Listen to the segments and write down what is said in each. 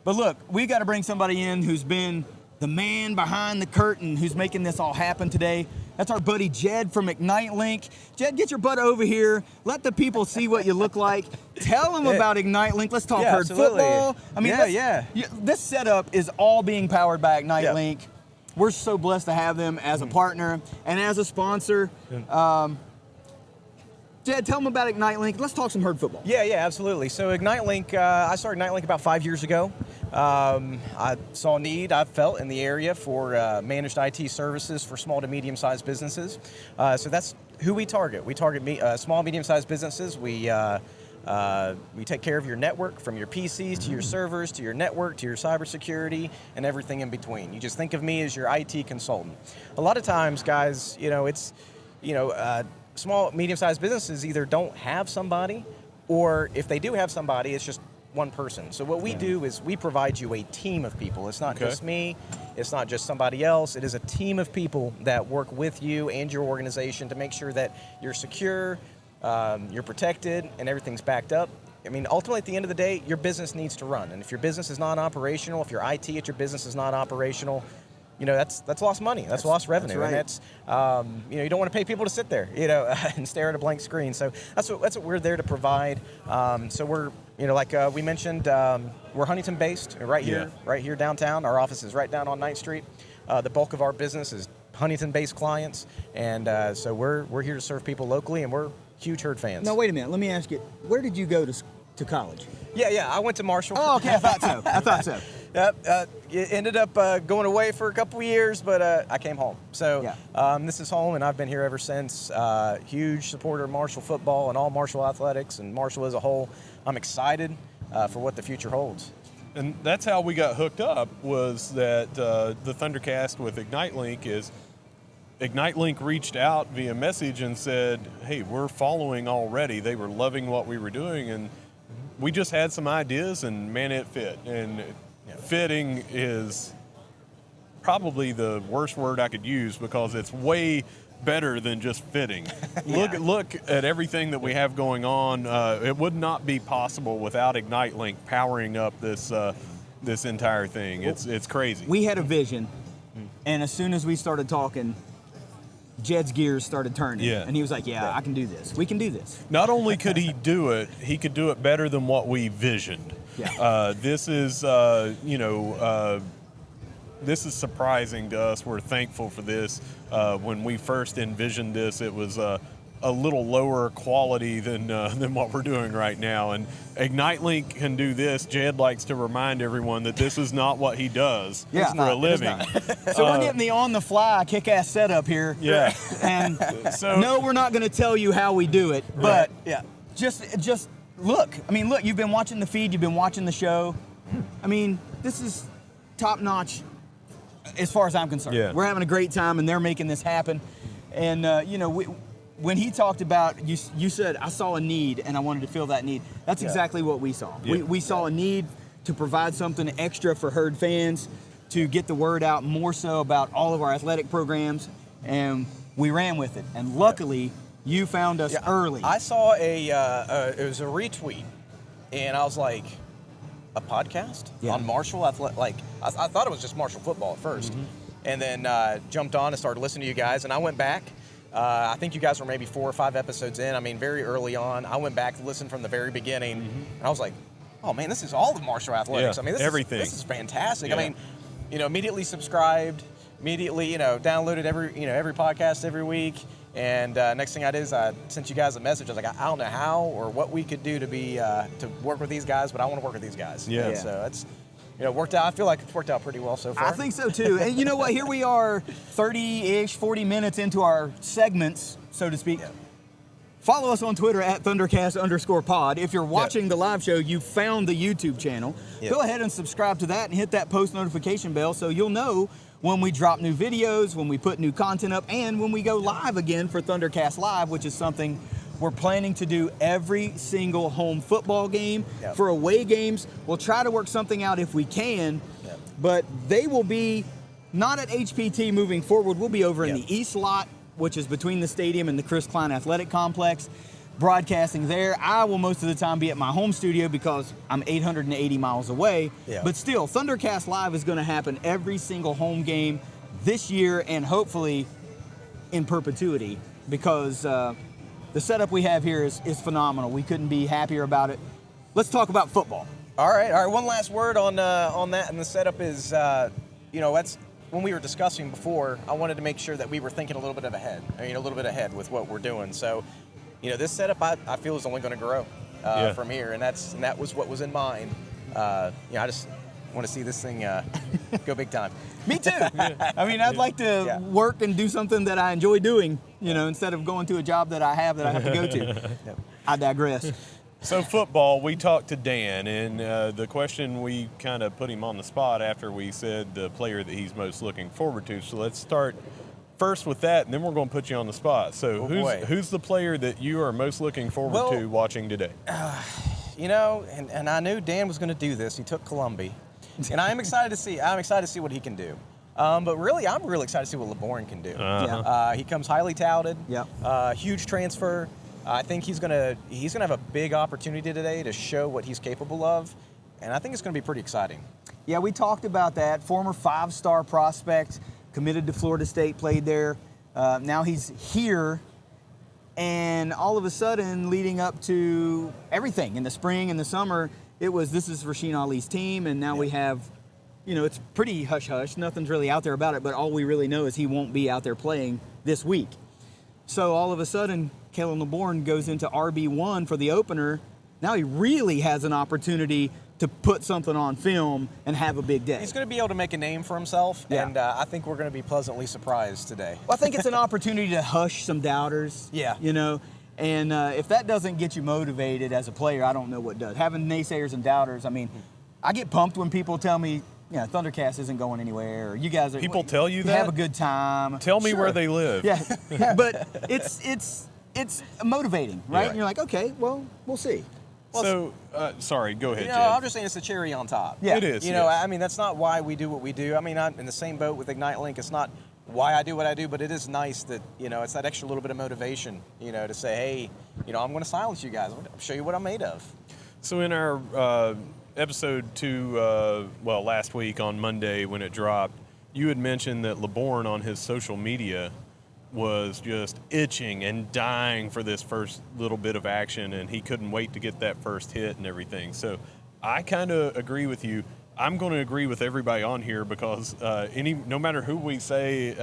But look, we got to bring somebody in who's been the man behind the curtain, who's making this all happen today. That's our buddy Jed from IGNITELINK. Jed, get your butt over here. Let the people see what you look like. Tell them about IGNITELINK. Let's talk herd football. I mean, this setup is all being powered by IGNITELINK. We're so blessed to have them as a partner and as a sponsor. Jed, tell them about IGNITELINK. Let's talk some herd football. Yeah, absolutely. So IGNITELINK, I started IGNITELINK about 5 years ago. I saw a need I felt in the area for managed IT services for small to medium-sized businesses. So that's who we target. We target small, medium-sized businesses. We take care of your network, from your PCs to your servers to your network to your cybersecurity and everything in between. You just think of me as your IT consultant. A lot of times, guys, small, medium-sized businesses either don't have somebody, or if they do have somebody, it's just one person. So what we do is we provide you a team of people. It's not just me, it's not just somebody else. It is a team of people that work with you and your organization to make sure that you're secure, you're protected, and everything's backed up. I mean, ultimately, at the end of the day, your business needs to run. And if your business is not operational, if your IT at your business is not operational, that's lost money. That's lost revenue. That's right. And you don't want to pay people to sit there, and stare at a blank screen. So that's what we're there to provide. So we're, like we mentioned, we're Huntington based, right here downtown. Our office is right down on 9th Street. The bulk of our business is Huntington-based clients, and so we're here to serve people locally, and we're huge herd fans. Now, wait a minute. Let me ask you, where did you go to college? Yeah. I went to Marshall. Oh, okay. I thought so. Yep. Ended up going away for a couple of years, but I came home. So this is home, and I've been here ever since. Huge supporter of Marshall football and all Marshall athletics and Marshall as a whole. I'm excited for what the future holds. And that's how we got hooked up, was that the ThunderCast with IGNITELINK is IGNITELINK reached out via message and said, hey, we're following already. They were loving what we were doing, and we just had some ideas, and man, it fit. And fitting is probably the worst word I could use, because it's way better than just fitting. Look at everything that we have going on. It would not be possible without IGNITELINK powering up this entire thing. It's crazy. We had a vision, and as soon as we started talking, Jed's gears started turning, and he was like, I can do this. We can do this. Not only could he do it, he could do it better than what we visioned. This is, this is surprising to us. We're thankful for this. When we first envisioned this, it was a little lower quality than what we're doing right now. And IGNITELINK can do this. Jed likes to remind everyone that this is not what he does for a living. So we're getting the on-the-fly kick-ass setup here. And so, no, we're not going to tell you how we do it, but just look. I mean, look, you've been watching the feed, you've been watching the show. I mean, this is top-notch as far as I'm concerned. We're having a great time, and they're making this happen. And, when he talked about, you said, I saw a need and I wanted to fill that need. That's exactly what we saw. We saw a need to provide something extra for herd fans, to get the word out more so about all of our athletic programs, and we ran with it. And luckily, you found us early. I saw it was a retweet, and I was like, a podcast on Marshall Athletic? Like, I thought it was just Marshall football at first. And then jumped on and started listening to you guys, and I went back. I think you guys were maybe 4 or 5 episodes in. I mean, very early on. I went back to listen from the very beginning, and I was like, oh, man, this is all of Marshall Athletics. I mean, this is fantastic. I mean, immediately subscribed, immediately, downloaded every podcast every week. And next thing I did is I sent you guys a message. I was like, I don't know how or what we could do to work with these guys, but I want to work with these guys. And so it's worked out. I feel like it's worked out pretty well so far. I think so too. And you know what? Here we are, 30-ish, 40 minutes into our segments, so to speak. Follow us on Twitter at ThunderCast_pod. If you're watching the live show, you found the YouTube channel. Go ahead and subscribe to that and hit that post notification bell so you'll know when we drop new videos, when we put new content up, and when we go live again for ThunderCast Live, which is something we're planning to do every single home football game. For away games, we'll try to work something out if we can, but they will be not at HPT moving forward. We'll be over in the East Lot, which is between the stadium and the Chris Klein Athletic Complex. broadcasting there. I will most of the time be at my home studio because I'm 880 miles away. Yeah. But still, ThunderCast Live is going to happen every single home game this year and hopefully in perpetuity, because the setup we have here is phenomenal. We couldn't be happier about it. Let's talk about football. All right. One last word on that, and the setup is, that's when we were discussing before. I wanted to make sure that we were thinking a little bit ahead with what we're doing. So, this setup I feel is only going to grow from here, and that was what was in mind. I just want to see this thing go big time. Me too. I mean, I'd like to work and do something that I enjoy doing, instead of going to a job that I have to go to. Yep. I digress. So football, we talked to Dan, and the question, we kind of put him on the spot after we said the player that he's most looking forward to. So let's start first with that, and then we're going to put you on the spot. So who's the player that you are most looking forward to watching today? And I knew Dan was going to do this. He took Columbia. And I'm excited to see what he can do. But really, I'm really excited to see what LeBourne can do. He comes highly touted. Huge transfer. I think he's gonna have a big opportunity today to show what he's capable of, and I think it's gonna be pretty exciting. Yeah, we talked about that. Former 5-star prospect, committed to Florida State, played there. Now he's here, and all of a sudden, leading up to everything in the spring and the summer, this is Rasheen Ali's team, and now we have, it's pretty hush-hush. Nothing's really out there about it, but all we really know is he won't be out there playing this week. So all of a sudden, Kalen LeBourne goes into RB1 for the opener. Now he really has an opportunity to put something on film and have a big day. He's going to be able to make a name for himself, and I think we're going to be pleasantly surprised today. Well, I think it's an opportunity to hush some doubters. And if that doesn't get you motivated as a player, I don't know what does. Having naysayers and doubters, I mean, I get pumped when people tell me, ThunderCast isn't going anywhere, or you guys are. People tell you that? Have a good time. Tell me where they live. Yeah, but it's motivating, right? Yeah. And you're like, okay, well, we'll see. So, sorry, go ahead, Jed. I'm just saying it's the cherry on top. Yeah. It is. I mean, that's not why we do what we do. I mean, I'm in the same boat with IGNITELINK. It's not why I do what I do, but it is nice that, it's that extra little bit of motivation, to say, hey, I'm going to silence you guys. I'm going to show you what I'm made of. So in our episode 2, last week on Monday when it dropped, you had mentioned that LeBourne on his social media was just itching and dying for this first little bit of action, and he couldn't wait to get that first hit and everything. So I kind of agree with you. I'm going to agree with everybody on here because no matter who we say,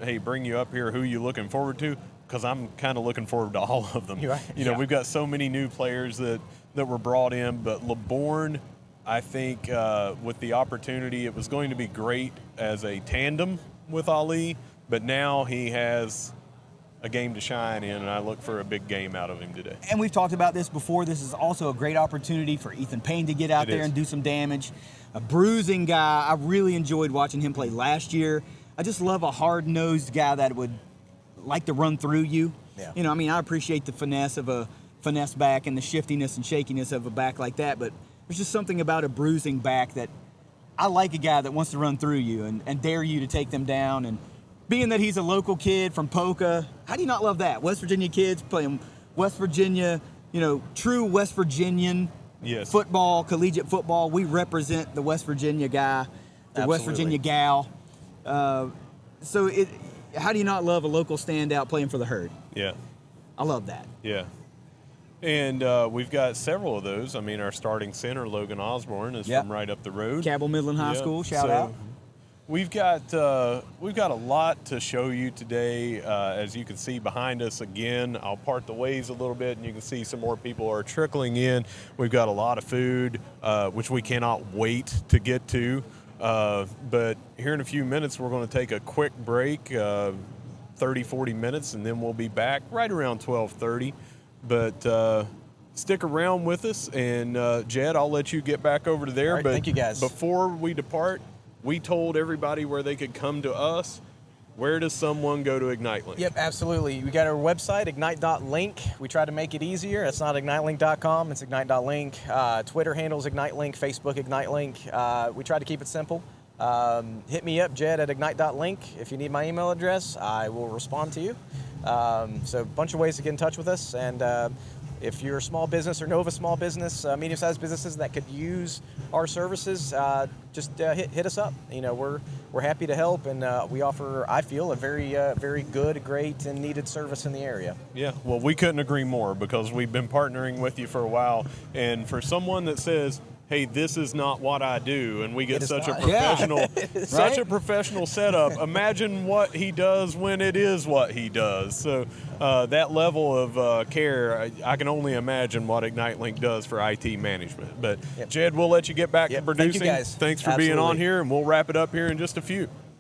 hey, bring you up here, who you looking forward to, because I'm kind of looking forward to all of them. Right. We've got so many new players that were brought in, but LeBourne, I think with the opportunity, it was going to be great as a tandem with Ali, but now he has a game to shine in, and I look for a big game out of him today. And we've talked about this before. This is also a great opportunity for Ethan Payne to get out there and do some damage. A bruising guy. I really enjoyed watching him play last year. I just love a hard-nosed guy that would like to run through you. Yeah. I appreciate the finesse of a finesse back and the shiftiness and shakiness of a back like that, but there's just something about a bruising back that I like, a guy that wants to run through you and dare you to take them down. And being that he's a local kid from Polka, how do you not love that? West Virginia kids playing West Virginia, true West Virginian football, collegiate football. We represent the West Virginia guy, the West Virginia gal. How do you not love a local standout playing for the Herd? Yeah. I love that. Yeah. And we've got several of those. I mean, our starting center, Logan Osborne, is from right up the road. Cabell Midland High School, shout out. We've got a lot to show you today. As you can see behind us again, I'll part the ways a little bit, and you can see some more people are trickling in. We've got a lot of food, which we cannot wait to get to. But here in a few minutes, we're going to take a quick break, 30, 40 minutes, and then we'll be back right around 12:30. But stick around with us, and Jed, I'll let you get back over to there. All right, but thank you, guys. Before we depart, we told everybody where they could come to us. Where does someone go to IGNITELINK? Yep, absolutely. We got our website, ignite.link. We try to make it easier. It's not ignitelink.com, it's ignite.link. Twitter handles IGNITELINK, Facebook IGNITELINK. We try to keep it simple. Hit me up, Jed, at ignite.link. If you need my email address, I will respond to you. So a bunch of ways to get in touch with us. And if you're a small business or know of a small business, medium-sized businesses that could use our services, just hit us up. You know, we're happy to help, and we offer, I feel, a very good, great, and needed service in the area. Yeah, well, we couldn't agree more, because we've been partnering with you for a while, and for someone that says, hey, this is not what I do, and we get such a professional, a professional setup. Imagine what he does when it is what he does. So that level of care, I can only imagine what IgniteLink does for IT management. But Jed, we'll let you get back to producing. Thank you guys. Thanks for being on here, and we'll wrap it up here in just a few.